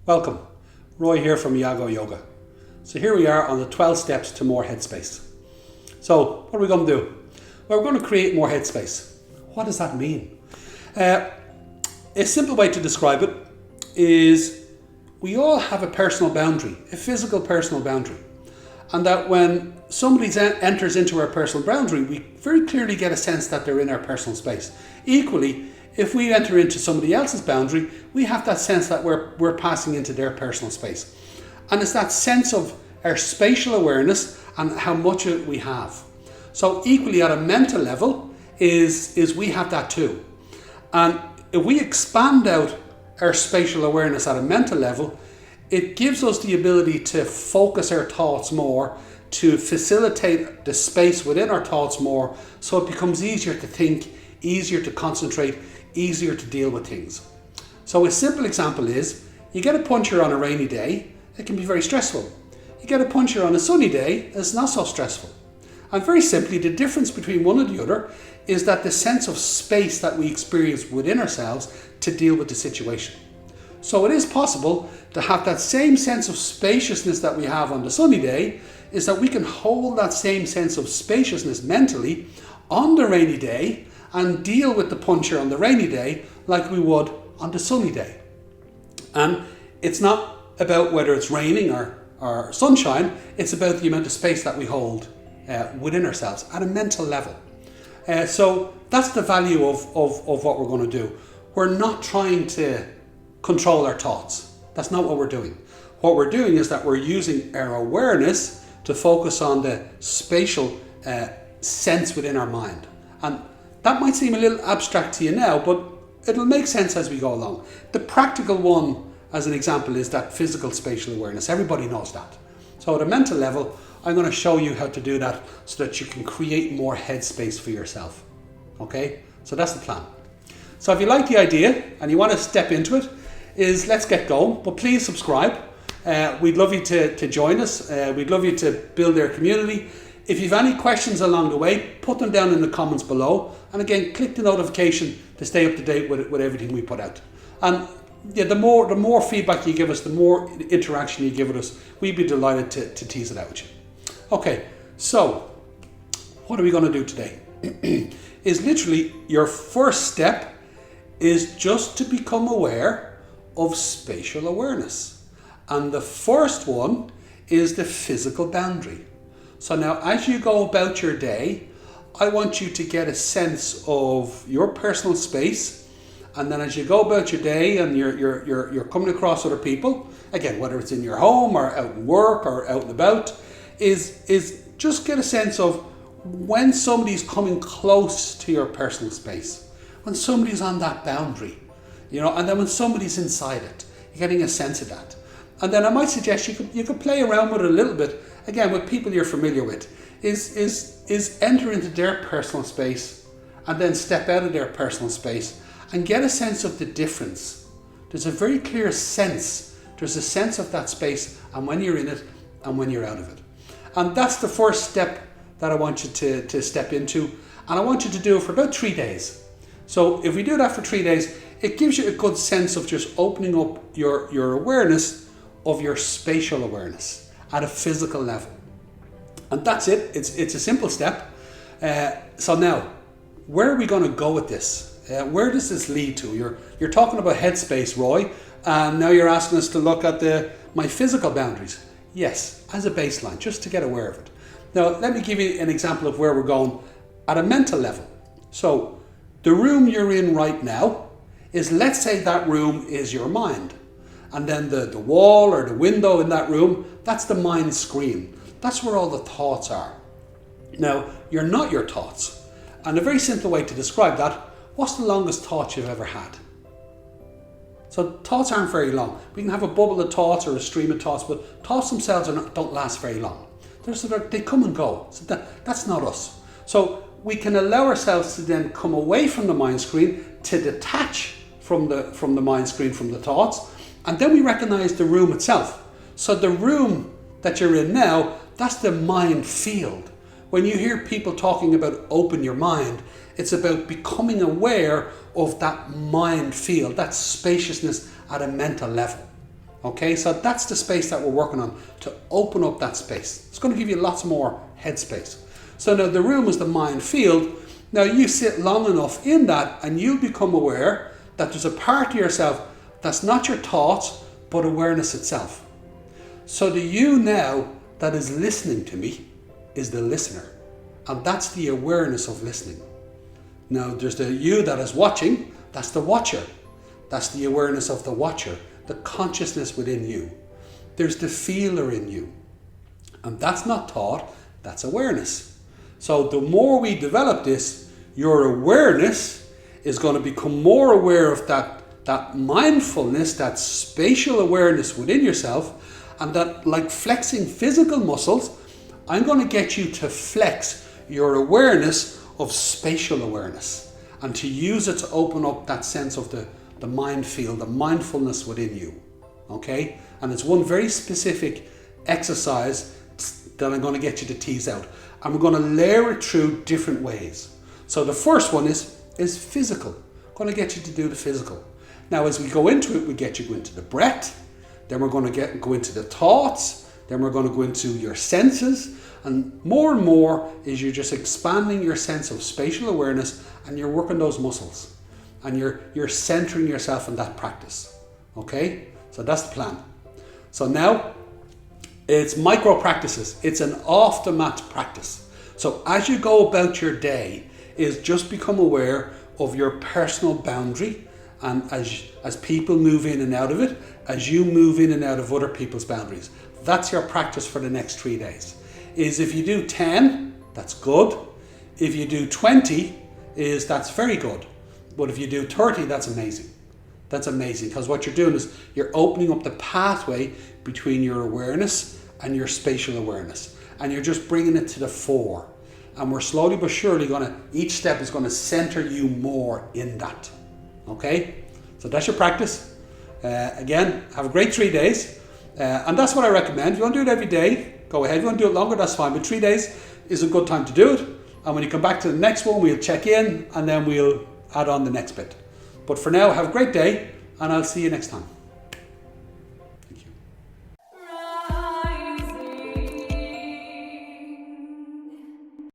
Welcome, Roy here from Yago Yoga. So here we are on the 12 steps to more headspace. So what are we going to do? Well, we're going to create more headspace. What does that mean? A simple way to describe it is we all have a personal boundary, a physical personal boundary. And that when somebody enters into our personal boundary, we very clearly get a sense that they're in our personal space. Equally, if we enter into somebody else's boundary, we have that sense that we're passing into their personal space. And it's that sense of our spatial awareness and how much of it we have. So equally at a mental level is we have that too. And if we expand out our spatial awareness at a mental level, it gives us the ability to focus our thoughts more, to facilitate the space within our thoughts more, so it becomes easier to think, easier to concentrate, easier to deal with things. So a simple example is, you get a puncture on a rainy day, it can be very stressful. You get a puncture on a sunny day, it's not so stressful. And very simply, the difference between one and the other is that the sense of space that we experience within ourselves to deal with the situation. So it is possible to have that same sense of spaciousness that we have on the sunny day, is that we can hold that same sense of spaciousness mentally on the rainy day and deal with the puncture on the rainy day like we would on the sunny day. And it's not about whether it's raining or sunshine, it's about the amount of space that we hold within ourselves at a mental level. So that's the value of what we're going to do. We're not trying to control our thoughts. That's not what we're doing. What we're doing is that we're using our awareness to focus on the spatial sense within our mind. And that might seem a little abstract to you now, but it'll make sense as we go along. The practical one, as an example, is that physical spatial awareness. Everybody knows that. So at a mental level, I'm going to show you how to do that so that you can create more headspace for yourself. Okay? So that's the plan. So if you like the idea and you want to step into it, let's get going. But please subscribe. We'd love you to join us. We'd love you to build our community. If you've any questions along the way, put them down in the comments below. And again, click the notification to stay up to date with everything we put out. And yeah, the more feedback you give us, the more interaction you give with us, we'd be delighted to tease it out with you. Okay, so what are we going to do today? Is literally your first step is just to become aware of spatial awareness. And the first one is the physical boundary. So now as you go about your day, I want you to get a sense of your personal space. And then as you go about your day and you're coming across other people, again, whether it's in your home or out in work or out and about, is just get a sense of when somebody's coming close to your personal space, when somebody's on that boundary, and then when somebody's inside it, you're getting a sense of that. And then I might suggest you could play around with it a little bit, again, with people you're familiar with, is enter into their personal space and then step out of their personal space and get a sense of the difference. There's a very clear sense. There's a sense of that space and when you're in it and when you're out of it. And that's the first step that I want you to step into. And I want you to do it for about 3 days. So if we do that for 3 days, it gives you a good sense of just opening up your awareness of your spatial awareness at a physical level. And that's it. It's a simple step. So now, where are we going to go with this? Where does this lead to? You're talking about headspace, Roy, and now you're asking us to look at my physical boundaries. Yes, as a baseline, just to get aware of it. Now, let me give you an example of where we're going at a mental level. So, the room you're in right now is, let's say that room is your mind. And then the wall or the window in that room, that's the mind screen. That's where all the thoughts are. Now, you're not your thoughts. And a very simple way to describe that, what's the longest thought you've ever had? So thoughts aren't very long. We can have a bubble of thoughts or a stream of thoughts, but thoughts themselves don't last very long. They come and go. So that's not us. So we can allow ourselves to then come away from the mind screen, to detach from the mind screen, from the thoughts, and then we recognize the room itself. So the room that you're in now, that's the mind field. When you hear people talking about open your mind, it's about becoming aware of that mind field, that spaciousness at a mental level. Okay, so that's the space that we're working on, to open up that space. It's going to give you lots more headspace. So now the room is the mind field. Now you sit long enough in that and you become aware that there's a part of yourself that's not your thoughts, but awareness itself. So the you now that is listening to me is the listener. And that's the awareness of listening. Now there's the you that is watching, that's the watcher. That's the awareness of the watcher, the consciousness within you. There's the feeler in you. And that's not thought, that's awareness. So the more we develop this, your awareness is going to become more aware of that mindfulness, that spatial awareness within yourself, and that, like flexing physical muscles, I'm going to get you to flex your awareness of spatial awareness and to use it to open up that sense of the mind field, the mindfulness within you. Okay? And it's one very specific exercise that I'm going to get you to tease out. And we're going to layer it through different ways. So the first one is physical. I'm going to get you to do the physical. Now as we go into it, we get you to go into the breath, then we're going to go into the thoughts, then we're going to go into your senses, and more is you're just expanding your sense of spatial awareness, and you're working those muscles, and you're centering yourself in that practice. Okay? So that's the plan. So now it's micro practices. It's an off the mat practice. So as you go about your day, is just become aware of your personal boundary, and as people move in and out of it, as you move in and out of other people's boundaries. That's your practice for the next 3 days. Is if you do 10, that's good. If you do 20, that's very good. But if you do 30, that's amazing. That's amazing, because what you're doing is you're opening up the pathway between your awareness and your spatial awareness, and you're just bringing it to the fore. And we're slowly but surely each step is going to center you more in that. Okay? So that's your practice. Again, have a great 3 days. And that's what I recommend. If you want to do it every day, go ahead. If you want to do it longer, that's fine. But 3 days is a good time to do it. And when you come back to the next one, we'll check in and then we'll add on the next bit. But for now, have a great day, and I'll see you next time.